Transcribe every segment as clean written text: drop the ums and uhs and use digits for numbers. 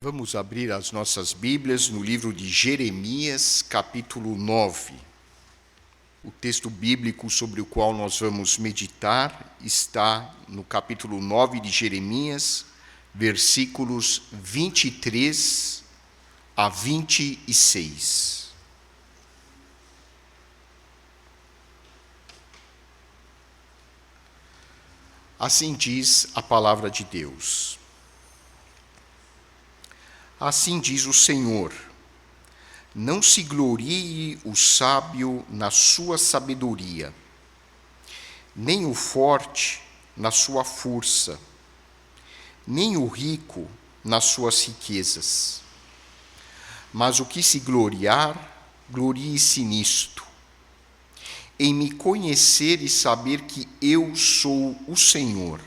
Vamos abrir as nossas Bíblias no livro de Jeremias, capítulo 9. O texto bíblico sobre o qual nós vamos meditar está no capítulo 9 de Jeremias, versículos 23 a 26. Assim diz a palavra de Deus. Assim diz o Senhor: não se glorie o sábio na sua sabedoria, nem o forte na sua força, nem o rico nas suas riquezas. Mas o que se gloriar, glorie-se nisto, em me conhecer e saber que eu sou o Senhor,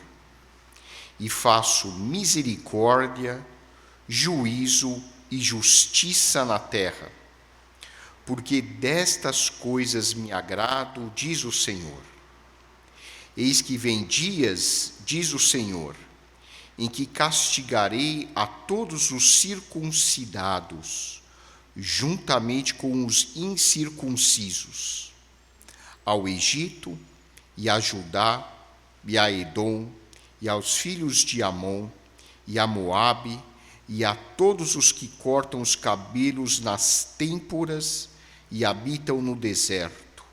e faço misericórdia, juízo e justiça na terra, porque destas coisas me agrado, diz o Senhor. Eis que vem dias, diz o Senhor, em que castigarei a todos os circuncidados, juntamente com os incircuncisos, ao Egito e a Judá e a Edom e aos filhos de Amon e a Moabe, e a todos os que cortam os cabelos nas têmporas e habitam no deserto,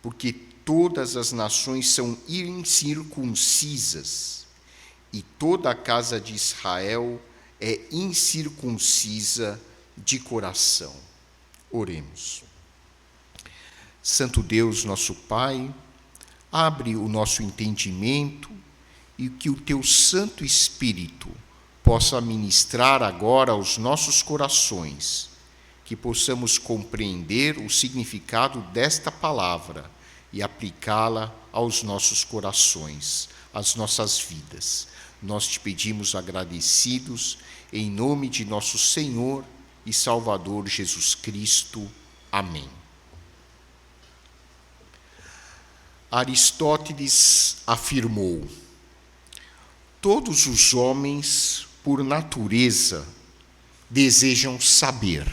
porque todas as nações são incircuncisas, e toda a casa de Israel é incircuncisa de coração. Oremos. Santo Deus, nosso Pai, abre o nosso entendimento e que o teu Santo Espírito possa ministrar agora aos nossos corações, que possamos compreender o significado desta palavra e aplicá-la aos nossos corações, às nossas vidas. Nós te pedimos agradecidos, em nome de nosso Senhor e Salvador Jesus Cristo. Amém. Aristóteles afirmou: todos os homens, por natureza, desejam saber.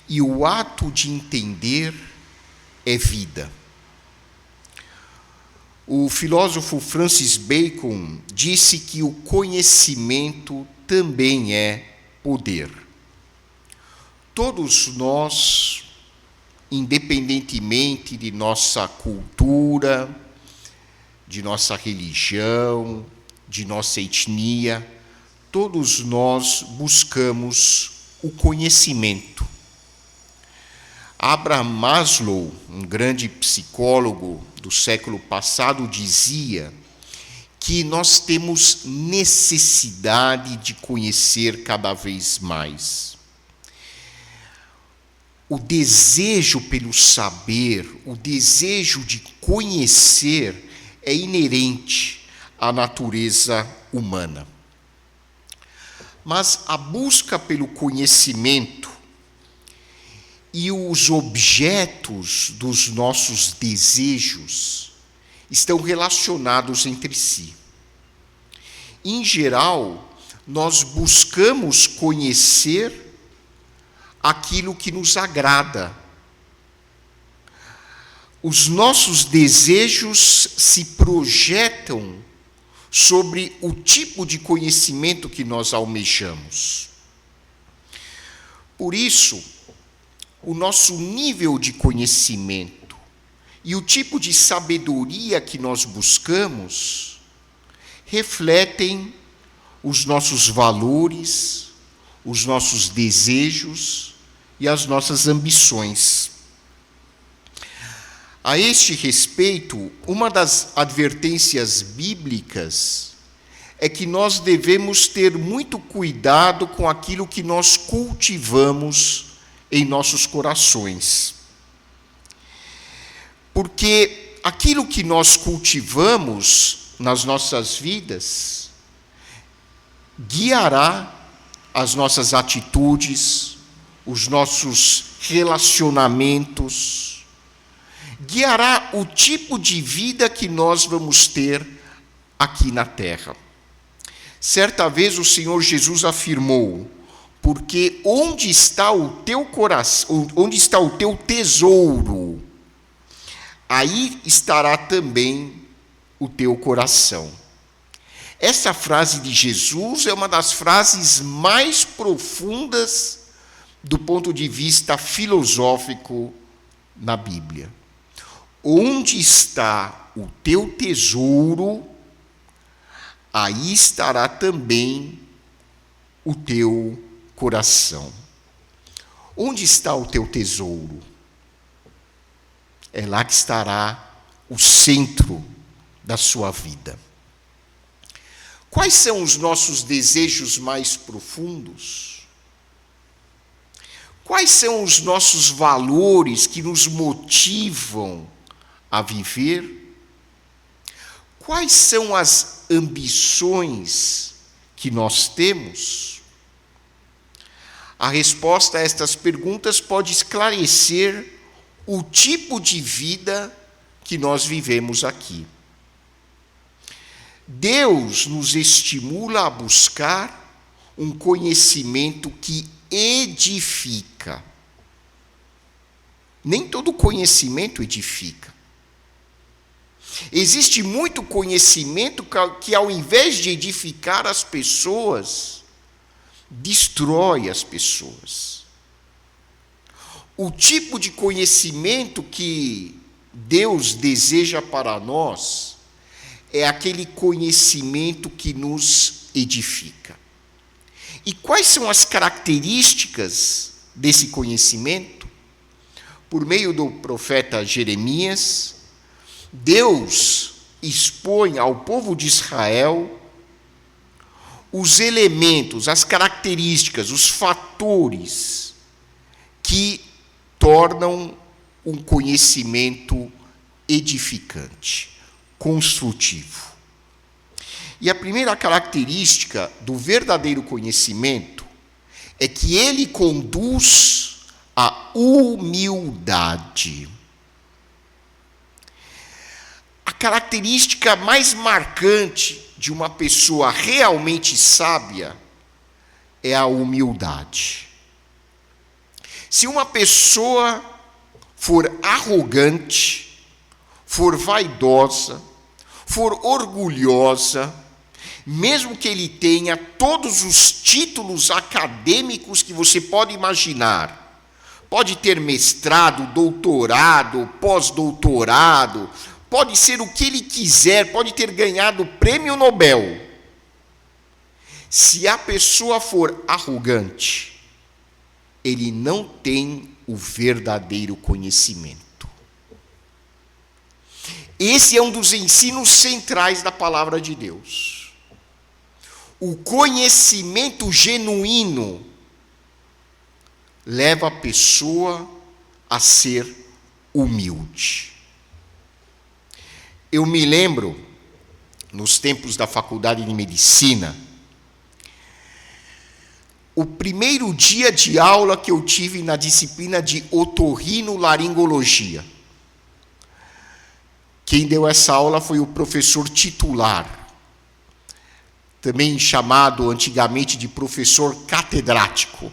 E o ato de entender é vida. O filósofo Francis Bacon disse que o conhecimento também é poder. Todos nós, independentemente de nossa cultura, de nossa religião, de nossa etnia, todos nós buscamos o conhecimento. Abraham Maslow, um grande psicólogo do século passado, dizia que nós temos necessidade de conhecer cada vez mais. O desejo pelo saber, o desejo de conhecer é inerente à natureza humana. Mas a busca pelo conhecimento e os objetos dos nossos desejos estão relacionados entre si. Em geral, nós buscamos conhecer aquilo que nos agrada. Os nossos desejos se projetam sobre o tipo de conhecimento que nós almejamos. Por isso, o nosso nível de conhecimento e o tipo de sabedoria que nós buscamos refletem os nossos valores, os nossos desejos e as nossas ambições. A este respeito, uma das advertências bíblicas é que nós devemos ter muito cuidado com aquilo que nós cultivamos em nossos corações. Porque aquilo que nós cultivamos nas nossas vidas guiará as nossas atitudes, os nossos relacionamentos, guiará o tipo de vida que nós vamos ter aqui na Terra. Certa vez o Senhor Jesus afirmou: porque onde está o teu coração, onde está o teu tesouro, aí estará também o teu coração. Essa frase de Jesus é uma das frases mais profundas do ponto de vista filosófico na Bíblia. Onde está o teu tesouro, aí estará também o teu coração. Onde está o teu tesouro? É lá que estará o centro da sua vida. Quais são os nossos desejos mais profundos? Quais são os nossos valores que nos motivam a viver? Quais são as ambições que nós temos? A resposta a estas perguntas pode esclarecer o tipo de vida que nós vivemos aqui. Deus nos estimula a buscar um conhecimento que edifica. Nem todo conhecimento edifica. Existe muito conhecimento que, ao invés de edificar as pessoas, destrói as pessoas. O tipo de conhecimento que Deus deseja para nós é aquele conhecimento que nos edifica. E quais são as características desse conhecimento? Por meio do profeta Jeremias, Deus expõe ao povo de Israel os elementos, as características, os fatores que tornam um conhecimento edificante, construtivo. E a primeira característica do verdadeiro conhecimento é que ele conduz à humildade. A característica mais marcante de uma pessoa realmente sábia é a humildade. Se uma pessoa for arrogante, for vaidosa, for orgulhosa, mesmo que ele tenha todos os títulos acadêmicos que você pode imaginar, pode ter mestrado, doutorado, pós-doutorado, pode ser o que ele quiser, pode ter ganhado o prêmio Nobel. Se a pessoa for arrogante, ele não tem o verdadeiro conhecimento. Esse é um dos ensinos centrais da palavra de Deus. O conhecimento genuíno leva a pessoa a ser humilde. Eu me lembro, nos tempos da faculdade de medicina, o primeiro dia de aula que eu tive na disciplina de otorrinolaringologia. Quem deu essa aula foi o professor titular, também chamado antigamente de professor catedrático.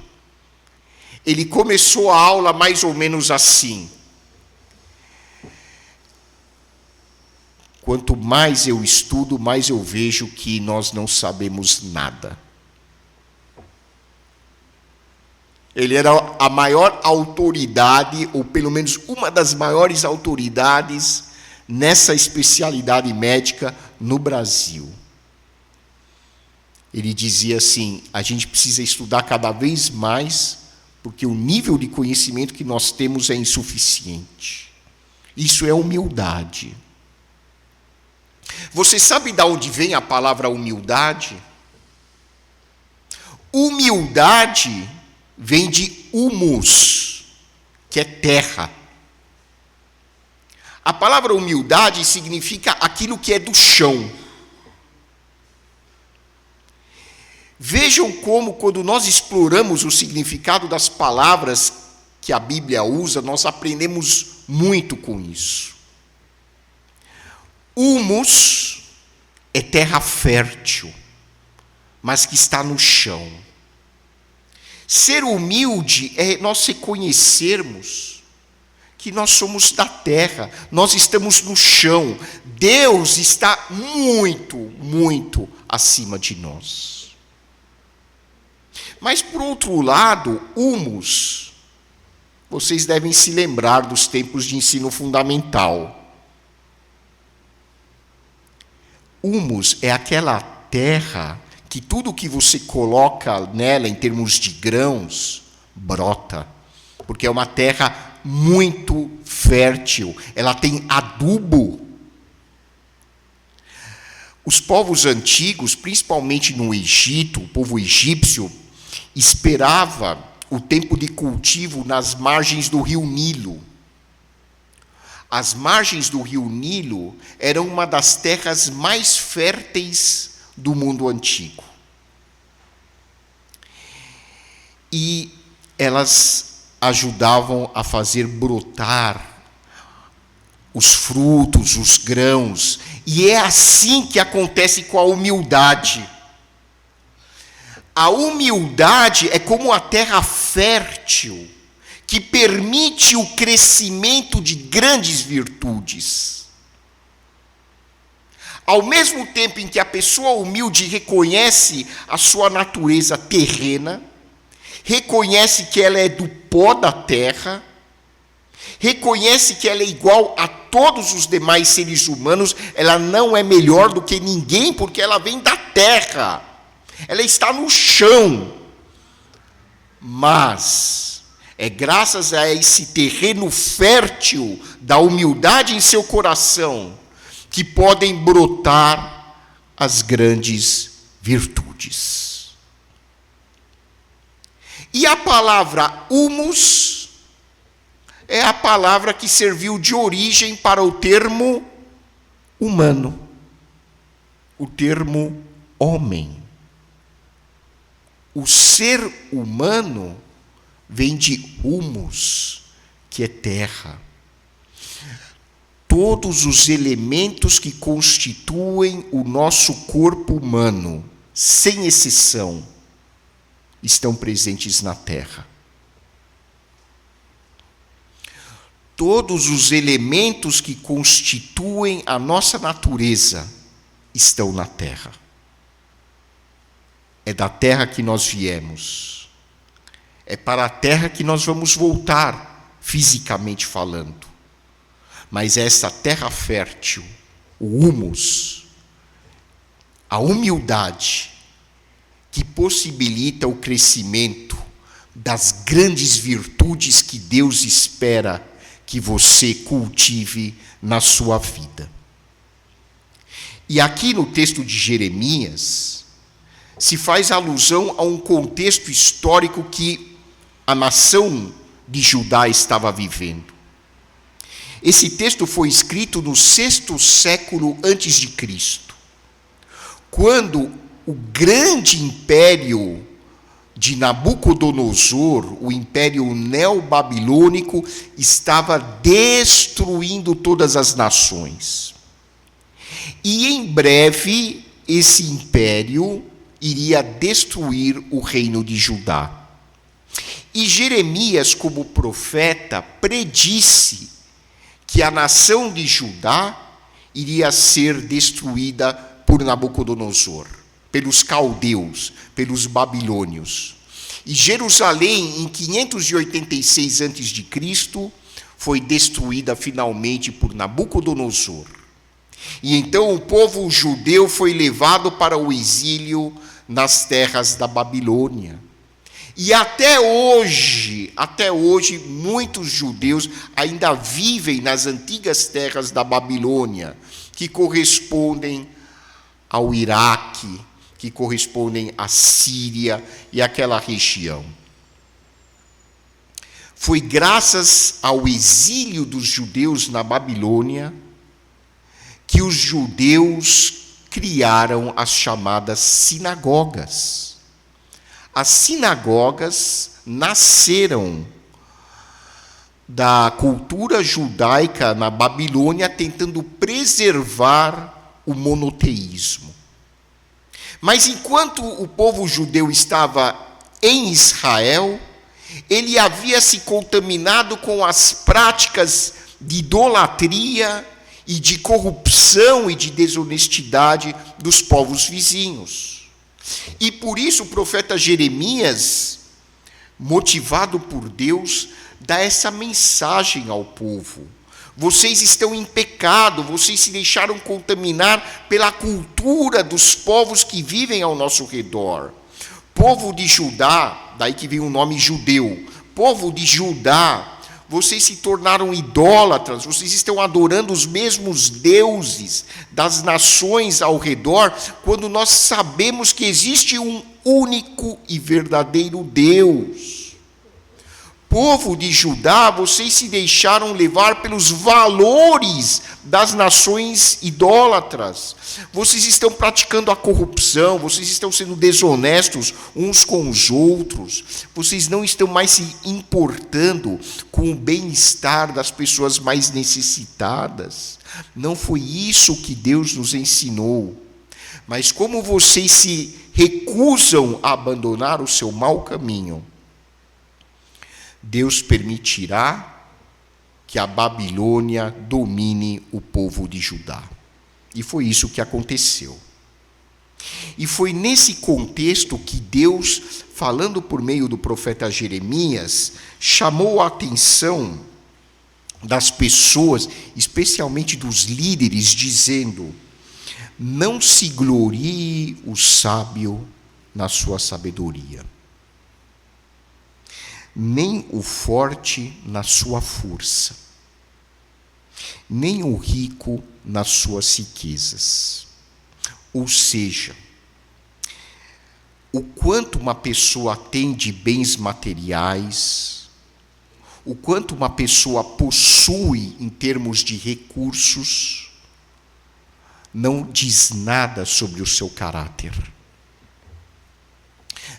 Ele começou a aula mais ou menos assim: quanto mais eu estudo, mais eu vejo que nós não sabemos nada. Ele era a maior autoridade, ou pelo menos uma das maiores autoridades nessa especialidade médica no Brasil. Ele dizia assim: a gente precisa estudar cada vez mais, porque o nível de conhecimento que nós temos é insuficiente. Isso é humildade. Você sabe de onde vem a palavra humildade? Humildade vem de humus, que é terra. A palavra humildade significa aquilo que é do chão. Vejam como, quando nós exploramos o significado das palavras que a Bíblia usa, nós aprendemos muito com isso. Humus é terra fértil. mas que está no chão. Ser humilde é nós reconhecermos que nós somos da terra, nós estamos no chão. Deus está muito, muito acima de nós. Mas, por outro lado, humus, vocês devem se lembrar dos tempos de ensino fundamental. Humus é aquela terra que tudo que você coloca nela em termos de grãos, brota. Porque é uma terra muito fértil, ela tem adubo. Os povos antigos, principalmente no Egito, o povo egípcio, esperava o tempo de cultivo nas margens do rio Nilo. As margens do rio Nilo eram uma das terras mais férteis do mundo antigo. E elas ajudavam a fazer brotar os frutos, os grãos. E é assim que acontece com a humildade. A humildade é como a terra fértil, que permite o crescimento de grandes virtudes. Ao mesmo tempo em que a pessoa humilde reconhece a sua natureza terrena, reconhece que ela é do pó da terra, reconhece que ela é igual a todos os demais seres humanos, ela não é melhor do que ninguém, porque ela vem da terra, ela está no chão. Mas é graças a esse terreno fértil da humildade em seu coração que podem brotar as grandes virtudes. E a palavra humus é a palavra que serviu de origem para o termo humano, o termo homem. O ser humano vem de humus, que é terra. Todos os elementos que constituem o nosso corpo humano, sem exceção, estão presentes na terra. Todos os elementos que constituem a nossa natureza estão na terra. É da terra que nós viemos. É para a terra que nós vamos voltar, fisicamente falando. Mas essa terra fértil, o humus, a humildade, que possibilita o crescimento das grandes virtudes que Deus espera que você cultive na sua vida. E aqui no texto de Jeremias, se faz alusão a um contexto histórico que a nação de Judá estava vivendo. Esse texto foi escrito no 6º século antes de Cristo, quando o grande império de Nabucodonosor, o império neobabilônico, estava destruindo todas as nações. E em breve esse império iria destruir o reino de Judá. E Jeremias, como profeta, predisse que a nação de Judá iria ser destruída por Nabucodonosor, pelos caldeus, pelos babilônios. E Jerusalém, em 586 a.C., foi destruída finalmente por Nabucodonosor. E então o povo judeu foi levado para o exílio nas terras da Babilônia. E até hoje, muitos judeus ainda vivem nas antigas terras da Babilônia, que correspondem ao Iraque, que correspondem à Síria e àquela região. Foi graças ao exílio dos judeus na Babilônia que os judeus criaram as chamadas sinagogas. As sinagogas nasceram da cultura judaica na Babilônia, tentando preservar o monoteísmo. Mas enquanto o povo judeu estava em Israel, ele havia se contaminado com as práticas de idolatria e de corrupção e de desonestidade dos povos vizinhos. E por isso o profeta Jeremias, motivado por Deus, dá essa mensagem ao povo: vocês estão em pecado, vocês se deixaram contaminar pela cultura dos povos que vivem ao nosso redor. Povo de Judá, daí que vem o nome judeu, povo de Judá, vocês se tornaram idólatras, vocês estão adorando os mesmos deuses das nações ao redor, quando nós sabemos que existe um único e verdadeiro Deus. Povo de Judá, vocês se deixaram levar pelos valores das nações idólatras. Vocês estão praticando a corrupção, vocês estão sendo desonestos uns com os outros. Vocês não estão mais se importando com o bem-estar das pessoas mais necessitadas. Não foi isso que Deus nos ensinou. Mas como vocês se recusam a abandonar o seu mau caminho, Deus permitirá que a Babilônia domine o povo de Judá. E foi isso que aconteceu. E foi nesse contexto que Deus, falando por meio do profeta Jeremias, chamou a atenção das pessoas, especialmente dos líderes, dizendo: não se glorie o sábio na sua sabedoria, nem o forte na sua força, nem o rico nas suas riquezas. Ou seja, o quanto uma pessoa tem de bens materiais, o quanto uma pessoa possui em termos de recursos, não diz nada sobre o seu caráter.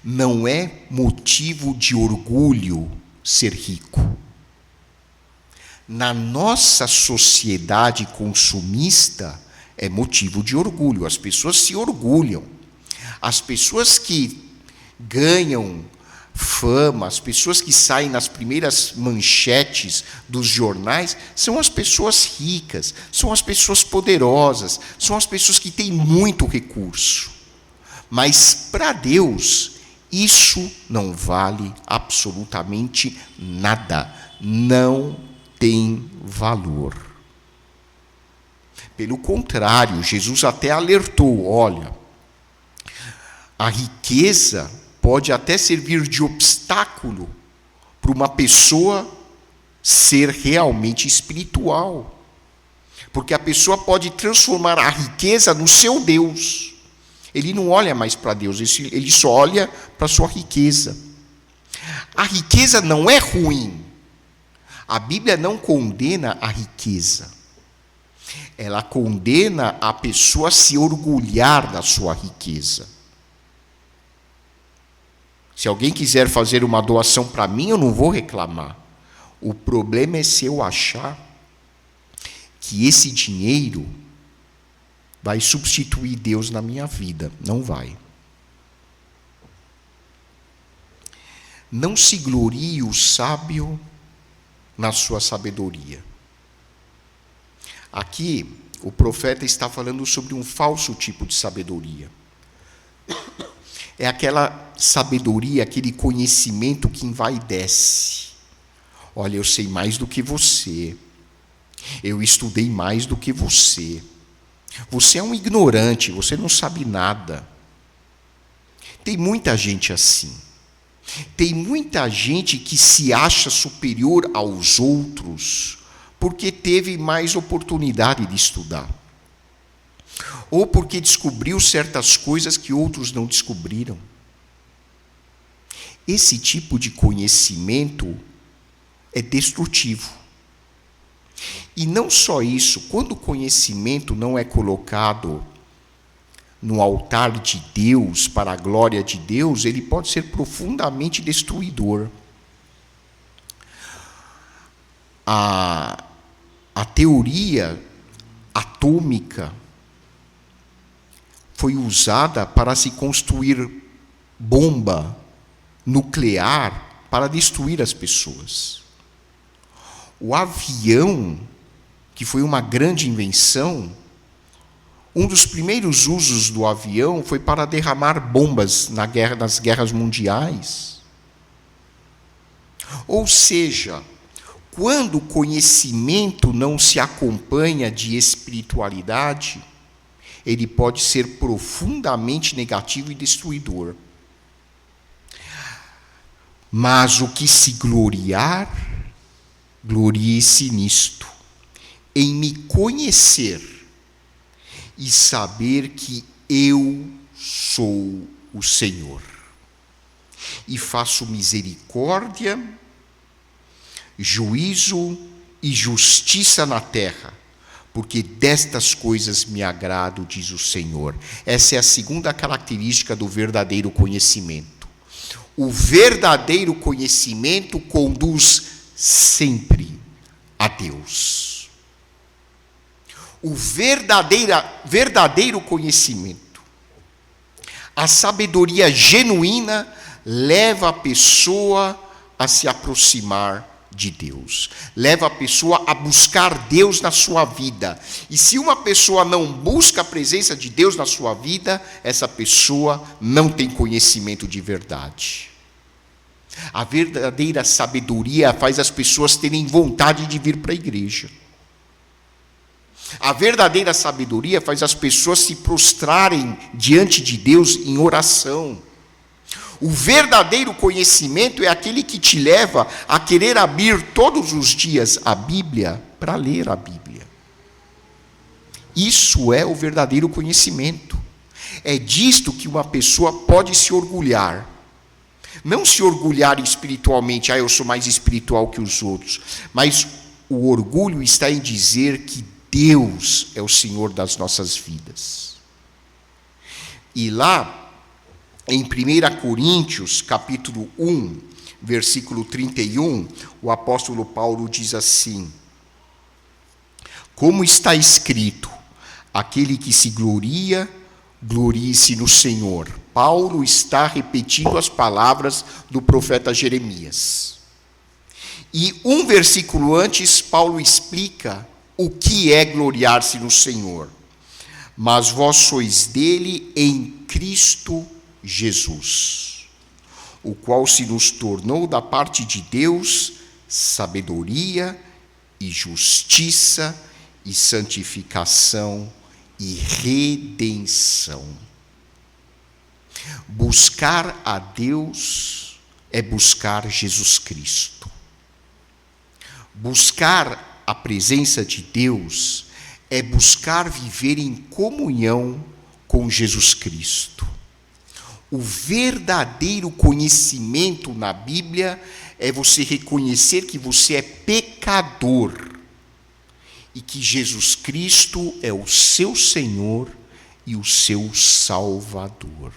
Não é motivo de orgulho ser rico. Na nossa sociedade consumista, é motivo de orgulho. As pessoas se orgulham. As pessoas que ganham fama, as pessoas que saem nas primeiras manchetes dos jornais, são as pessoas ricas, são as pessoas poderosas, são as pessoas que têm muito recurso. Mas para Deus, isso não vale absolutamente nada, não tem valor. Pelo contrário, Jesus até alertou: olha, a riqueza pode até servir de obstáculo para uma pessoa ser realmente espiritual, porque a pessoa pode transformar a riqueza no seu Deus. Ele não olha mais para Deus, ele só olha para a sua riqueza. A riqueza não é ruim. A Bíblia não condena a riqueza. Ela condena a pessoa a se orgulhar da sua riqueza. Se alguém quiser fazer uma doação para mim, eu não vou reclamar. O problema é se eu achar que esse dinheiro vai substituir Deus na minha vida. Não vai. Não se glorie o sábio na sua sabedoria. Aqui, o profeta está falando sobre um falso tipo de sabedoria. É aquela sabedoria, aquele conhecimento que envaidece. Olha, eu sei mais do que você. Eu estudei mais do que você. Você é um ignorante, você não sabe nada. Tem muita gente assim. Tem muita gente que se acha superior aos outros porque teve mais oportunidade de estudar, ou porque descobriu certas coisas que outros não descobriram. Esse tipo de conhecimento é destrutivo. E não só isso, quando o conhecimento não é colocado no altar de Deus, para a glória de Deus, ele pode ser profundamente destruidor. A teoria atômica foi usada para se construir bomba nuclear para destruir as pessoas. O avião, que foi uma grande invenção, um dos primeiros usos do avião foi para derramar bombas nas guerras mundiais. Ou seja, quando o conhecimento não se acompanha de espiritualidade, ele pode ser profundamente negativo e destruidor. Mas o que se gloriar, glorie-se nisto, em me conhecer e saber que eu sou o Senhor. E faço misericórdia, juízo e justiça na terra, porque destas coisas me agrado, diz o Senhor. Essa é a segunda característica do verdadeiro conhecimento. O verdadeiro conhecimento conduz sempre a Deus. O verdadeiro conhecimento, a sabedoria genuína, leva a pessoa a se aproximar de Deus, leva a pessoa a buscar Deus na sua vida. E se uma pessoa não busca a presença de Deus na sua vida, essa pessoa não tem conhecimento de verdade. A verdadeira sabedoria faz as pessoas terem vontade de vir para a igreja. A verdadeira sabedoria faz as pessoas se prostrarem diante de Deus em oração. O verdadeiro conhecimento é aquele que te leva a querer abrir todos os dias a Bíblia para ler a Bíblia. Isso é o verdadeiro conhecimento. É disto que uma pessoa pode se orgulhar. Não se orgulhar espiritualmente, eu sou mais espiritual que os outros. Mas o orgulho está em dizer que Deus é o Senhor das nossas vidas. E lá, em 1 Coríntios, capítulo 1, versículo 31, o apóstolo Paulo diz assim: como está escrito, aquele que se gloria, glorie-se no Senhor. Paulo está repetindo as palavras do profeta Jeremias. E um versículo antes, Paulo explica o que é gloriar-se no Senhor. Mas vós sois dele em Cristo Jesus, o qual se nos tornou da parte de Deus sabedoria e justiça e santificação e redenção. Buscar a Deus é buscar Jesus Cristo. Buscar a presença de Deus é buscar viver em comunhão com Jesus Cristo. O verdadeiro conhecimento na Bíblia é você reconhecer que você é pecador e que Jesus Cristo é o seu Senhor e o seu Salvador.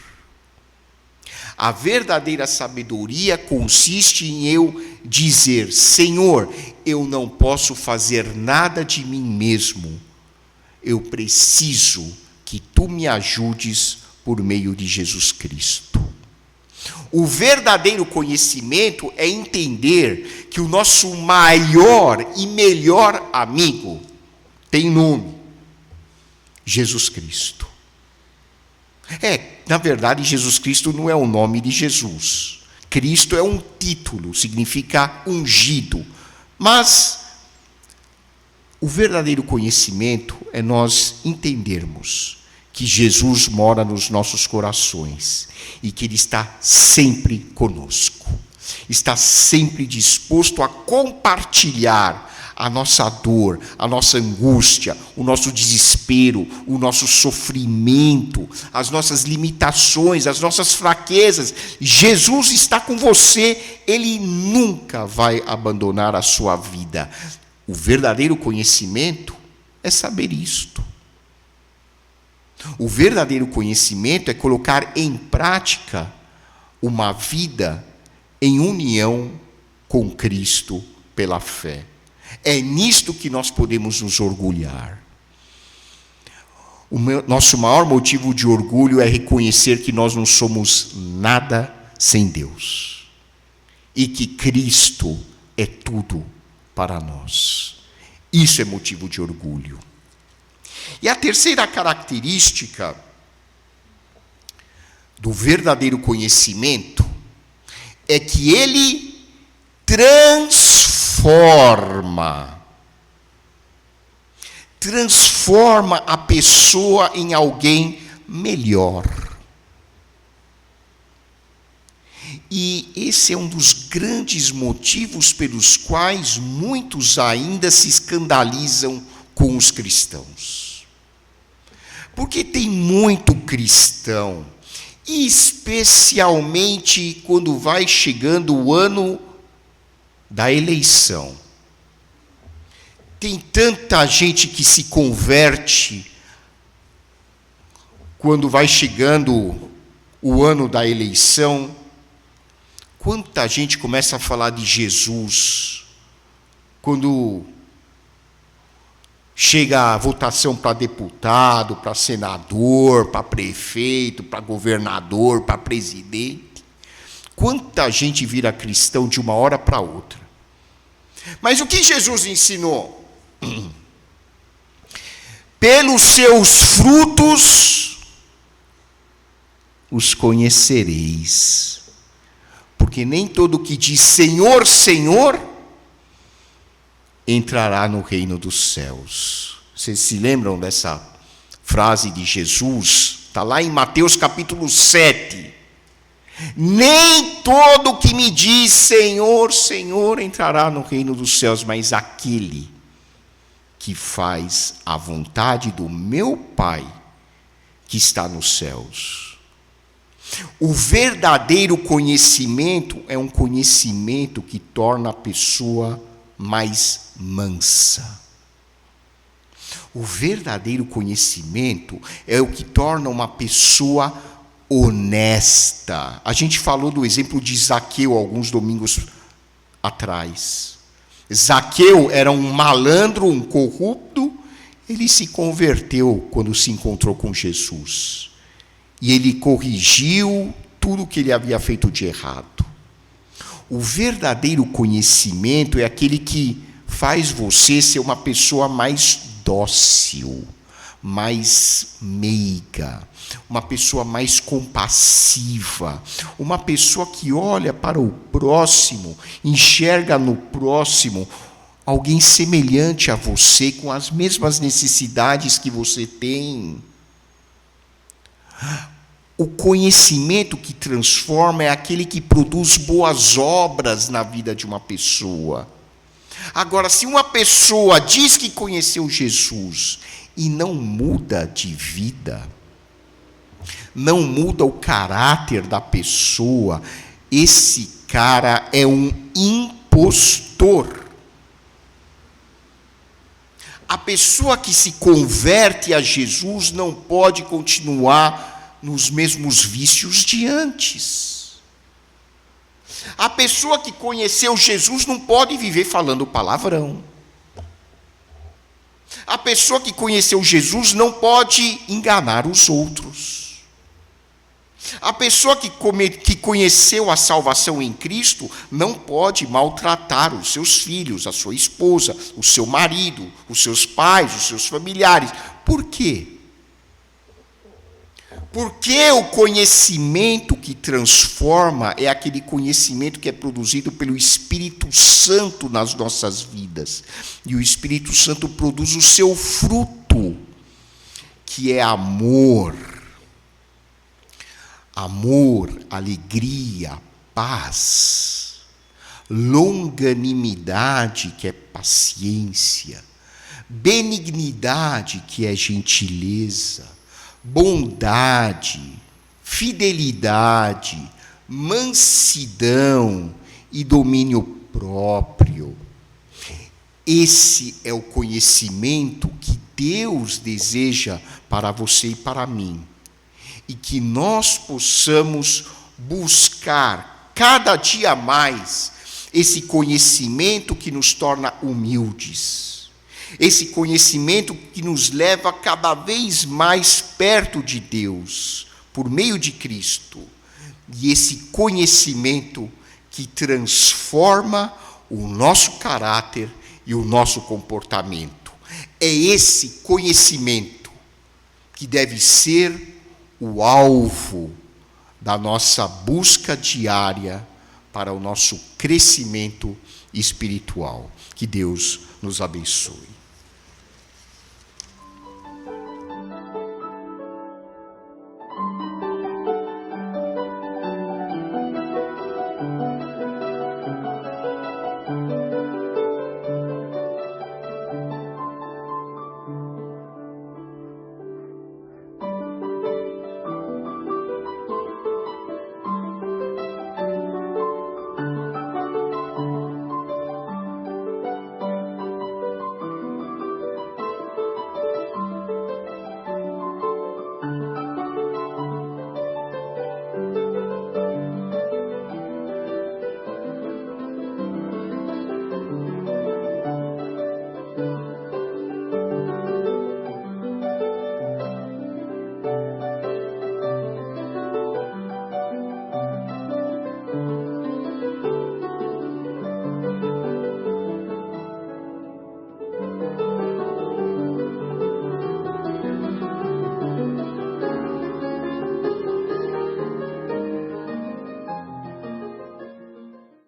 A verdadeira sabedoria consiste em eu dizer: Senhor, eu não posso fazer nada de mim mesmo. Eu preciso que tu me ajudes por meio de Jesus Cristo. O verdadeiro conhecimento é entender que o nosso maior e melhor amigo tem nome: Jesus Cristo. Na verdade, Jesus Cristo não é o nome de Jesus. Cristo é um título, significa ungido. Mas o verdadeiro conhecimento é nós entendermos que Jesus mora nos nossos corações e que Ele está sempre conosco. Está sempre disposto a compartilhar a nossa dor, a nossa angústia, o nosso desespero, o nosso sofrimento, as nossas limitações, as nossas fraquezas. Jesus está com você, Ele nunca vai abandonar a sua vida. O verdadeiro conhecimento é saber isto. O verdadeiro conhecimento é colocar em prática uma vida em união com Cristo pela fé. É nisto que nós podemos nos orgulhar. Nosso maior motivo de orgulho é reconhecer que nós não somos nada sem Deus. E que Cristo é tudo para nós. Isso é motivo de orgulho. E a terceira característica do verdadeiro conhecimento é que ele transforma a pessoa em alguém melhor. E esse é um dos grandes motivos pelos quais muitos ainda se escandalizam com os cristãos. Porque tem muito cristão, especialmente quando vai chegando o ano da eleição. Tem tanta gente que se converte quando vai chegando o ano da eleição. Quanta gente começa a falar de Jesus quando chega a votação para deputado, para senador, para prefeito, para governador, para presidente. Quanta gente vira cristão de uma hora para outra. Mas o que Jesus ensinou? Pelos seus frutos os conhecereis. Porque nem todo que diz Senhor, Senhor, entrará no reino dos céus. Vocês se lembram dessa frase de Jesus? Está lá em Mateus capítulo 7. Nem todo que me diz Senhor, Senhor, entrará no reino dos céus, mas aquele que faz a vontade do meu Pai que está nos céus. O verdadeiro conhecimento é um conhecimento que torna a pessoa mais mansa. O verdadeiro conhecimento é o que torna uma pessoa honesta. A gente falou do exemplo de Zaqueu alguns domingos atrás. Zaqueu era um malandro, um corrupto. Ele se converteu quando se encontrou com Jesus. E ele corrigiu tudo o que ele havia feito de errado. O verdadeiro conhecimento é aquele que faz você ser uma pessoa mais dócil, mais meiga, uma pessoa mais compassiva, uma pessoa que olha para o próximo, enxerga no próximo alguém semelhante a você, com as mesmas necessidades que você tem. O conhecimento que transforma é aquele que produz boas obras na vida de uma pessoa. Agora, se uma pessoa diz que conheceu Jesus e não muda de vida, não muda o caráter da pessoa, esse cara é um impostor. A pessoa que se converte a Jesus não pode continuar nos mesmos vícios de antes. A pessoa que conheceu Jesus não pode viver falando palavrão. A pessoa que conheceu Jesus não pode enganar os outros. A pessoa que conheceu a salvação em Cristo não pode maltratar os seus filhos, a sua esposa, o seu marido, os seus pais, os seus familiares. Por quê? Porque o conhecimento que transforma é aquele conhecimento que é produzido pelo Espírito Santo nas nossas vidas. E o Espírito Santo produz o seu fruto, que é amor. Amor, alegria, paz, longanimidade, que é paciência, benignidade, que é gentileza, bondade, fidelidade, mansidão e domínio próprio. Esse é o conhecimento que Deus deseja para você e para mim. E que nós possamos buscar cada dia mais esse conhecimento que nos torna humildes. esse conhecimento que nos leva cada vez mais perto de Deus, por meio de Cristo, e esse conhecimento que transforma o nosso caráter e o nosso comportamento. É esse conhecimento que deve ser o alvo da nossa busca diária para o nosso crescimento espiritual. Que Deus nos abençoe.